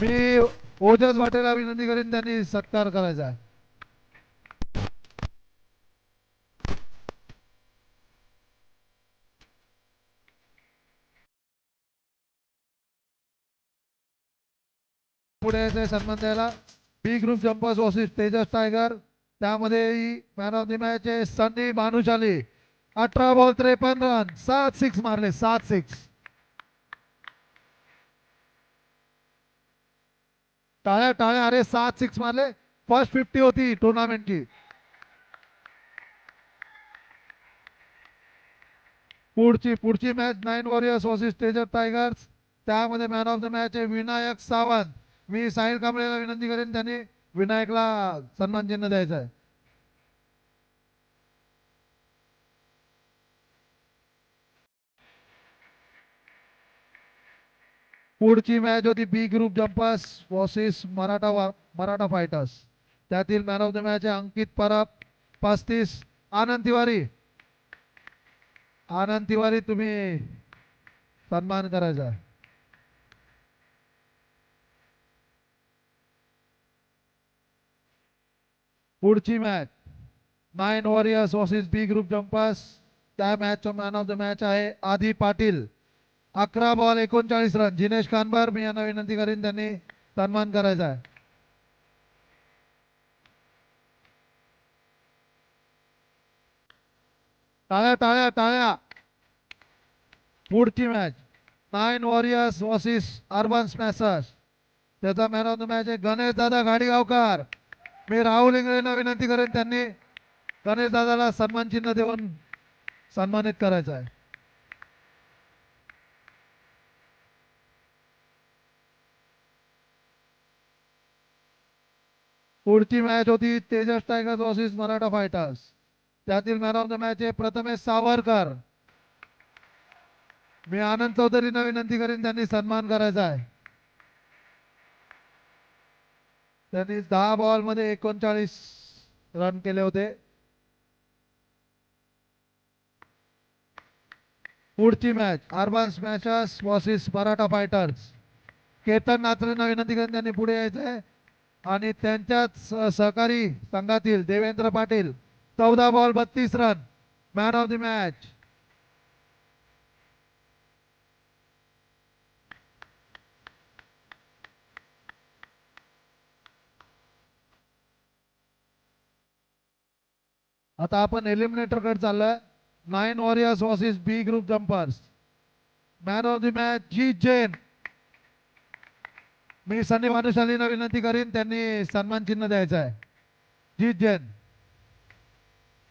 मी ओजस वाटेला विनंती करीन त्यांनी सत्कार करायचा आहे. पुढे यायचंय सन्मान द्यायला. B group jumpers versus Tejas tiger. त्यामध्ये मॅन ऑफ द मॅच आहे Sunny Bhanushali. 18 ball 53 run, 7 six मारले, 7 सिक्स. टाळ्या टाळ्या, अरे 7 सिक्स मारले. फर्स्ट 50 होती टुर्नामेंटची. पुढची match 9 warriors versus Tejas tigers. त्यामध्ये मॅन ऑफ द मॅच आहे विनायक सावंत. मी साहिल कांबळेला विनंती करेन त्यांनी विनायकला सन्मान चिन्ह द्यायचं आहे. पुढची मॅच होती B group jumpers versus Maratha fighters. त्यातील मॅन ऑफ द मॅच आहे अंकित परब 35. आनंद तिवारी तुम्ही सन्मान करायचा. पुढची match 9 warriors versus B group jumpers. त्या मॅचचा मॅन ऑफ द मॅच आहे आदी पाटील. 11 ball 39 run. जिनेश खानबार मी यांना विनंती करीन त्यांनी सन्मान करायचा आहे. टाळ्या टाळ्या टाळ्या. पुढची match 9 warriors versus urban Smashers. त्याचा मॅन ऑफ द मॅच आहे गणेश दादा गाडीगावकर. मी राहुल इंगळेंना विनंती करेन त्यांनी गणेश दादाला सन्मान चिन्ह देऊन सन्मानित करायचं आहे. पुढची मॅच होती Tejas tigers versus Maratha fighters. त्यातील मॅन ऑफ द मॅच आहे प्रथमेश सावरकर. मी आनंद चौधरींना विनंती करेन त्यांनी सन्मान करायचा आहे. त्यांनी 10 बॉल मध्ये 39 रन केले होते. पुढची match urban smashers versus Maratha fighters. Ketan नात्रेंना विनंती करेन त्यांनी पुढे यायचं आहे. आणि त्यांच्याच सहकारी संघातील Devendra Patil 14 ball 32 run, man of the match. आता आपण एलिमिनेटर कडे चाललोय. 9 warriors versus B group jumpers. Man of the match Jeet Jain. मी सनी भानुशालींना विनंती करीन त्यांनी सन्मान चिन्ह द्यायचं आहे. Jeet Jain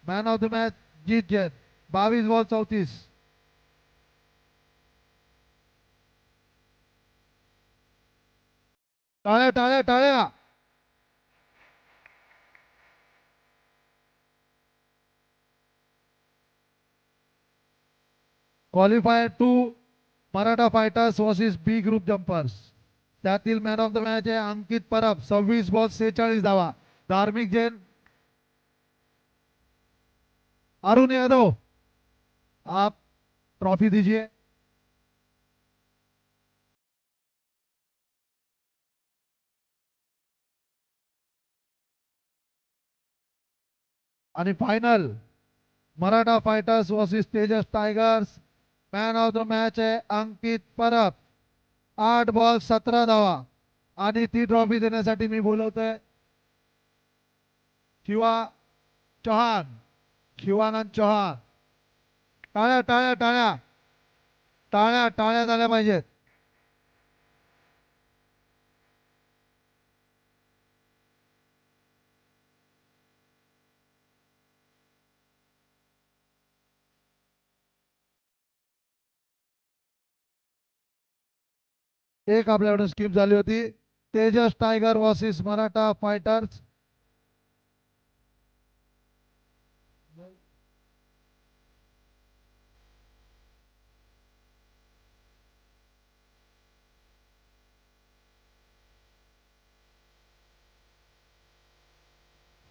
man of the match. Jeet Jain 22 ball 34. टाळ्या टाळ्या टाळ्या. Qualifier 2 Maratha fighters versus B group jumpers. त्यातील मॅन ऑफ द मॅच आहे अंकित परब 26 बॉल 46 धावा. धार्मिक जैन, अरुण यादव आप ट्रॉफी दीजिए. आणि final Maratha fighters versus Tejas tigers. Man of the match आहे अंकित परब 8 बॉल 17 धावा. आणि ती ट्रॉफी देण्यासाठी मी बोलवतोय शिवा चौहान, शिवानंद चौहान. टाळ्या टाळ्या टाळ्या टाळ्या टाळ्या झाल्या पाहिजेत. एक आपल्याकडून स्किप झाली होती. Tejas tiger versus Maratha fighters.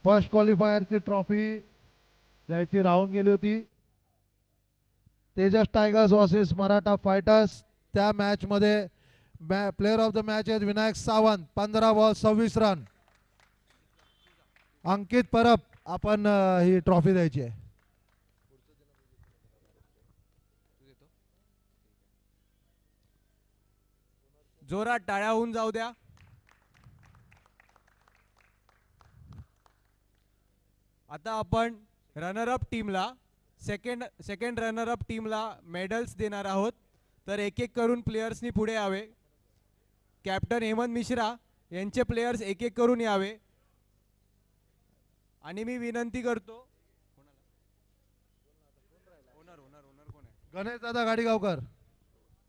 First क्वालिफायरची ट्रॉफी द्यायची राहून गेली होती. Tejas tigers versus Maratha fighters. त्या मॅच मध्ये player of the match is Vinayak Sawant, 15 ball 26 run. Ankit Parab आपण ही ट्रॉफी द्यायची आहे. जोरात टाळ्या होऊन जाऊ द्या. आता आपण रनर अप टीमला सेकंड रनर अप टीमला मेडल्स देणार आहोत. तर एक एक करून प्लेयर्सनी पुढे यावे. कॅप्टन हेमंत मिश्रा यांचे प्लेयर्स एक एक करून यावे. आणि मी विनंती करतो, ओनर कोण आहे, गणेश दादा गाडीगावकर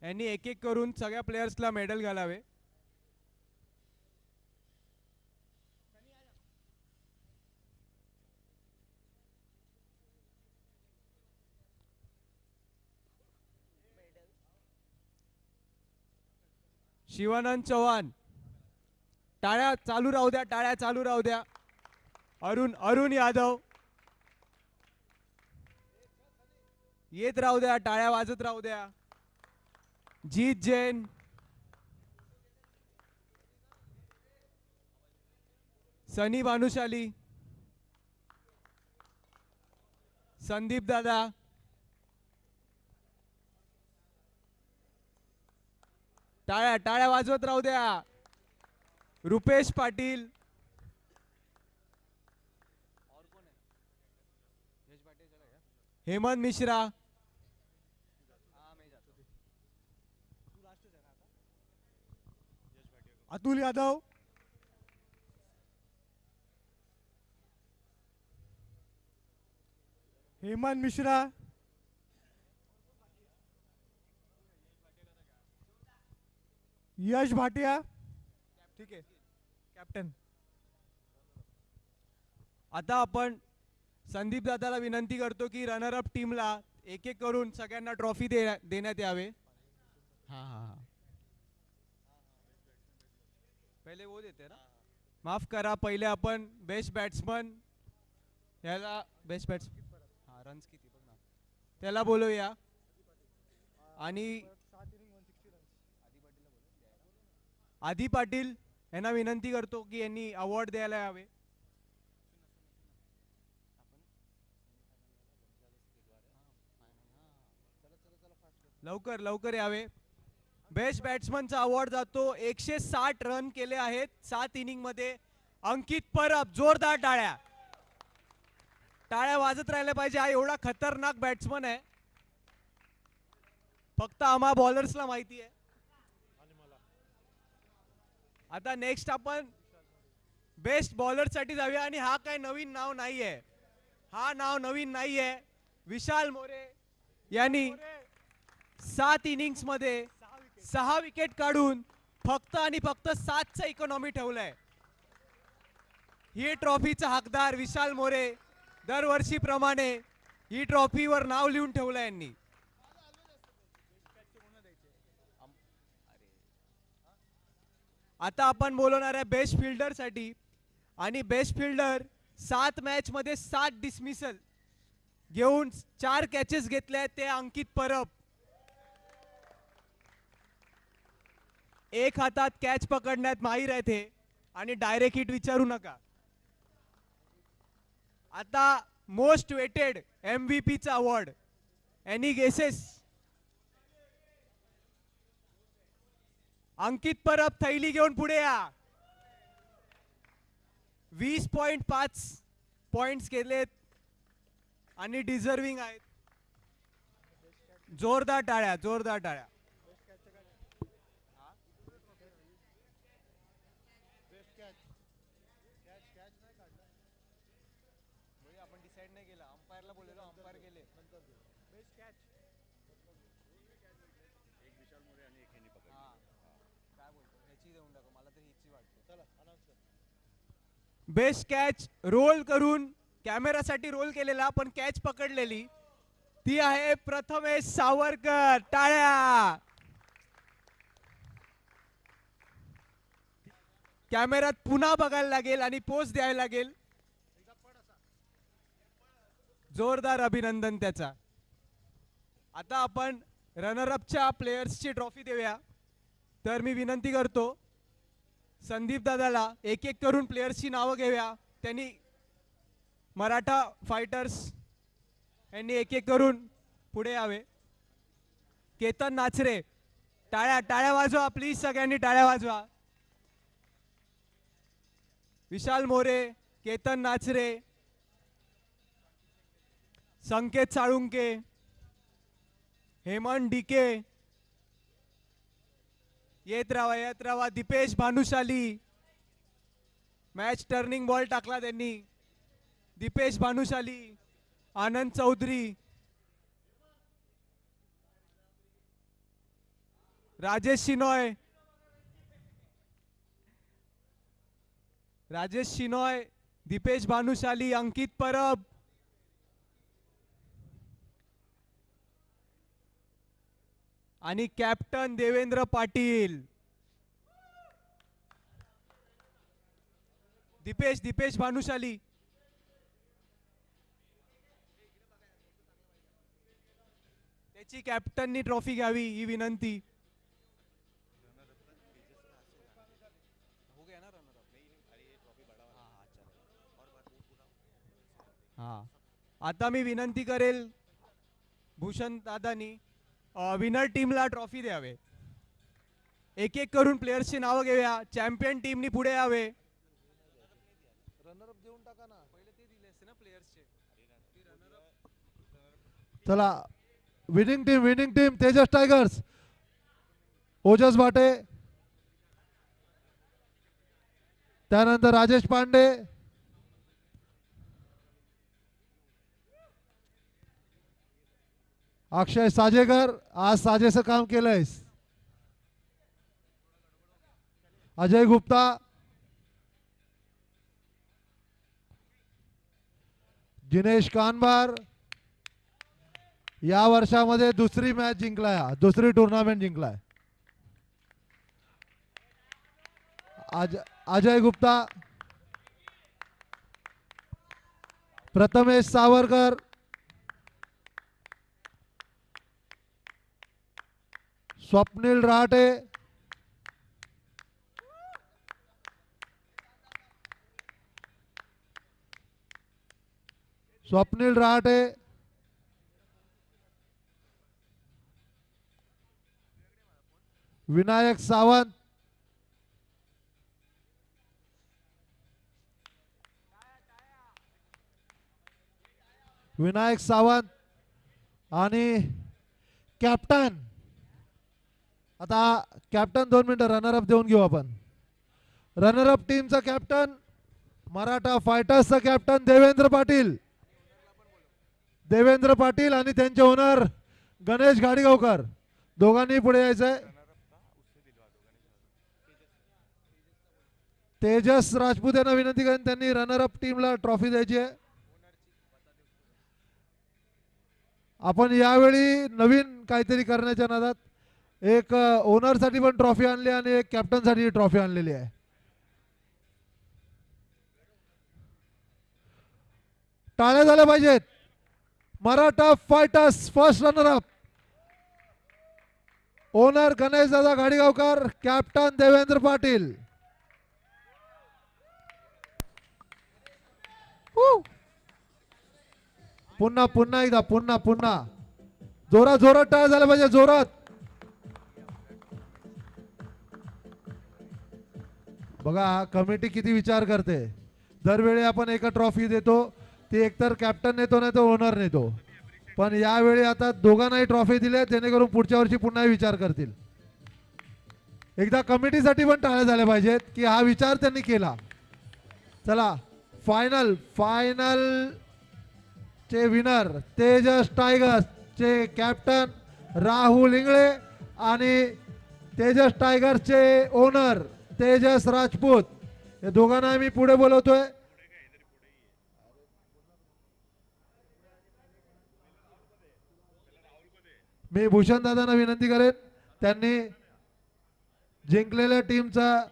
यांनी एक एक करून सगळ्या प्लेयर्सला मेडल घालावे. शिवानंद चव्हाण, टाळ्या चालू राहू द्या, टाळ्या चालू राहू द्या. अरुण यादव, येत राहू द्या, टाळ्या वाजत राहू द्या. जीत जैन, सनी भानुशाली, संदीप दादा, टाळ्या टाळ्या वाजवत राहू द्या. रुपेश पाटील, हेमंत मिश्रा, अतुल यादव, हेमंत मिश्रा, यश भाटिया, ठीक आहे कॅप्टन. आता आपण संदीप दादाला विनंती करतो की रनर अप टीमला एक एक करून सगळ्यांना ट्रॉफी देण्यात यावे. हाँ हाँ हाँ, पहिले वो देते ना, माफ करा. पहिले आपण बेस्ट बॅट्समन याला बेस्ट बॅट्स हा रन्स किती बघ ना त्याला बोलूया. आणि आदी पाटील यांना विनंती करतो की यांनी अवॉर्ड द्यायला यावे. लवकर लवकर यावे. बेस्ट बॅट्समनचा अवॉर्ड जातो. 160 रन केले आहेत 7 इनिंग मध्ये अंकित परब. जोरदार टाळ्या, टाळ्या वाजत राहिल्या पाहिजे. हा एवढा खतरनाक बॅट्समन आहे, फक्त आम्हा बॉलर्सला माहिती आहे. आता नेक्स्ट आपण बेस्ट बॉलर साठी जाऊया. आणि हा काय नवीन नाव नाहीये, हा नाव नवीन नाहीये. विशाल मोरे यांनी 7 इनिंग्स मध्ये 6 विकेट काढून फक्त आणि फक्त 7चा इकॉनॉमी ठेवलाय. ही ट्रॉफीचा हकदार विशाल मोरे. दरवर्षीप्रमाणे ही ट्रॉफीवर नाव लिहून ठेवलं यांनी. आता आपण बोलवणार आहे बेस्ट फिल्डर साठी. आणि बेस्ट फिल्डर 7 मॅच मध्ये 7 डिसमिसल घेऊन 4 कॅचेस घेतले ते अंकित परब. एक हातात कॅच पकडण्यात माहीर आहे ते, आणि डायरेक्ट हिट विचारू नका. आता मोस्ट वेटेड MVP चा अवॉर्ड, एनी गेसेस? अंकित परब थैली घेऊन पुढे या. 20.5 पॉइंट्स केलेत आणि डिझर्विंग आहेत. जोरदार टाळ्या, जोरदार टाळ्या. आपण डिसाइड नाही केला, अंपायरला बोललो, अंपायर गेले. बेस्ट कॅच एक विशाल मोरे आणि एक ह्यानी पकडली. हां काय बोलतो, ह्याची देऊन टाका, मला तर हीची वाटते. चला अनाउन्स कर. बेस्ट कॅच रोल करून कॅमेरासाठी रोल केलेला पण कॅच पकडलेली ती आहे प्रथमेश सावरकर. टाळ्या. कॅमेरात पुन्हा बघायला लागेल आणि पोस्ट द्यायला लागेल. जोरदार अभिनंदन त्याचा. आता आपण रनर अपच्या प्लेयर्सची ट्रॉफी देऊया. तर मी विनंती करतो संदीप दादाला एक एक करून प्लेयर्सची नावं घेऊया. त्यांनी मराठा फायटर्स यांनी एक एक करून पुढे यावे. केतन नाचरे, टाळ्या टाळ्या वाजवा प्लीज, सगळ्यांनी टाळ्या वाजवा. विशाल मोरे, केतन नाचरे, संकेत साळुंके, हेमंत डीके, येत राहा. Dipesh Bhanushali, match turning ball टाकला त्यांनी. दीपेश भानुशाली, आनंद चौधरी, राजेश शिनॉय, दीपेश भानुशाली, अंकित परब, आणि कॅप्टन देवेंद्र पाटील. दीपेश भानुशाली, त्याची कॅप्टननी ट्रॉफी घ्यावी ही विनंती. हा, आता मी विनंती करेल भूषण दादानी विनर टीमला ट्रॉफी द्यावे. एक एक करून प्लेयर्सची नावं घेऊया. चॅम्पियन टीमनी पुढे यावे. रनरअप देऊन टाका ना, पहिले ते दिले असते ना प्लेयर्सचे. चला, विनिंग टीम तेजस टायगर्स, ओजस भाटे, त्यानंतर राजेश पांडे, अक्षय साजेकर, आज साजेचं काम केलंयस, अजय गुप्ता, जिनेश कानबार, या वर्षामध्ये दुसरी मॅच जिंकलाय, दुसरी टुर्नामेंट जिंकलाय. अजय गुप्ता, प्रथमेश सावरकर, स्वप्नील रहाटे, विनायक सावंत, आणि कॅप्टन. आता कॅप्टन 2 मिनिटं रनरअप देऊन घेऊ आपण. रनरअप टीमचा कॅप्टन, मराठा फायटर्सचा कॅप्टन देवेंद्र पाटील आणि त्यांचे ओनर गणेश गाडीगावकर, दोघांनी पुढे यायचंय. तेजस राजपूत यांना विनंती करेन, त्यांनी रनरअप टीमला ट्रॉफी द्यायची आहे. आपण यावेळी नवीन काहीतरी करण्याच्या नादात एक ओनर साठी पण ट्रॉफी आणली आणि एक कॅप्टन साठी ट्रॉफी आणलेली आहे. टाळ्या झाल्या पाहिजेत. Maratha fighters first runner up, owner Ganesh दादा गाडीगावकर, कॅप्टन देवेंद्र पाटील. पुन्हा एकदा पुन्हा जोरात टाळ्या झाल्या पाहिजे, जोरात. बघा कमिटी किती विचार करते. दरवेळी आपण एक ट्रॉफी देतो, ती एकतर कॅप्टन नेतो नाही तर ओनर नेतो, पण यावेळी आता दोघांनाही ट्रॉफी दिले, जेणेकरून पुढच्या वर्षी पुन्हा विचार करतील. एकदा कमिटीसाठी पण टाळ्या झाल्या पाहिजेत की हा विचार त्यांनी केला. चला, फायनल चे विनर तेजस टायगर्स चे कॅप्टन राहुल इंगळे आणि तेजस टायगर्स चे ओनर तेजस राजपूत, या दोघांना मी पुढे बोलवतोय. मी भूषण दादांना विनंती करेन, त्यांनी जिंकलेल्या टीमचा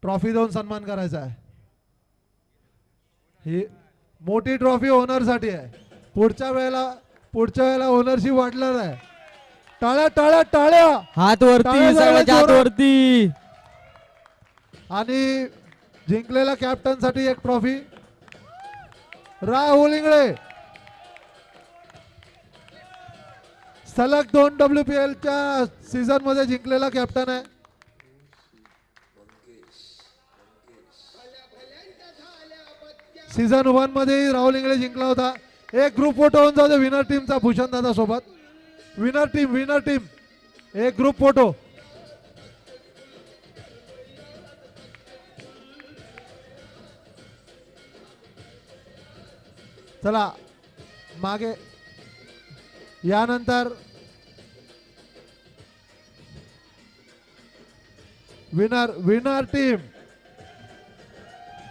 ट्रॉफी देऊन सन्मान करायचा आहे. ही मोठी ट्रॉफी ओनर साठी आहे. पुढच्या वेळेला ओनरशिप वाटणार आहे. टाळ्या टाळ्या टाळ्या. हात वरती, टाळ्या सगळ्याच्या हात जोरात. वरती. आणि जिंकलेल्या कॅप्टन साठी एक ट्रॉफी. राहुल इंगळे सलग 2 WPL च्या सीझन मध्ये जिंकलेला कॅप्टन आहे. सीझन 1 मध्ये राहुल इंगळे जिंकला होता. एक ग्रुप फोटो होऊन जाऊ दे विनर टीमचा भूषण दादा सोबत. विनर टीम एक ग्रुप फोटो. चला मागे यानंतर winner team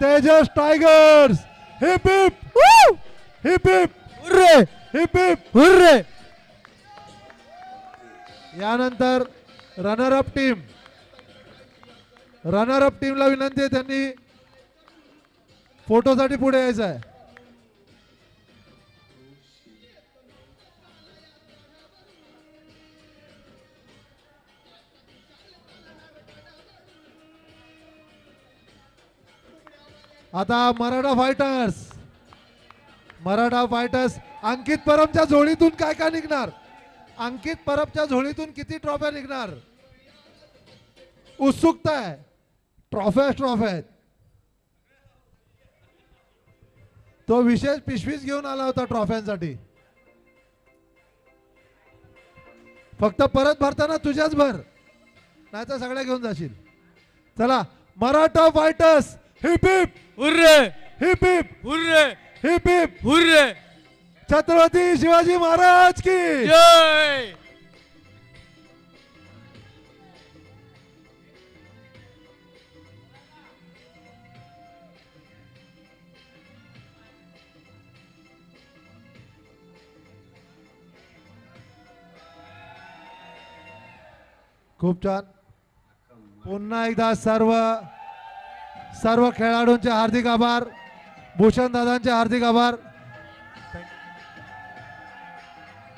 Tejas tigers. Heap heap heap heap hurray heap heap. Hurray. यानंतर रनर अप टीमला विनंती आहे त्यांनी फोटोसाठी पुढे यायचं आहे. आता मराठा फायटर्स अंकित परबच्या झोळीतून काय काय निघणार. अंकित परबच्या झोळीतून किती ट्रॉफ्या निघणार. उत्सुकता आहे. ट्रॉफ्या आहेत. तो विशेष पिशवीच घेऊन आला होता ट्रॉफ्यांसाठी. फक्त परत भरताना तुझ्याच भर, नाही तर सगळ्या घेऊन जाशील. चला Maratha fighters heap heap hurray heap heap hurray heap heap. Hurray. Chhatrapati Shivaji Maharaj की जय. खूप छान. पुन्हा एकदा सर्व खेळाडूंचे हार्दिक आभार. भूषण दादांचे हार्दिक आभार.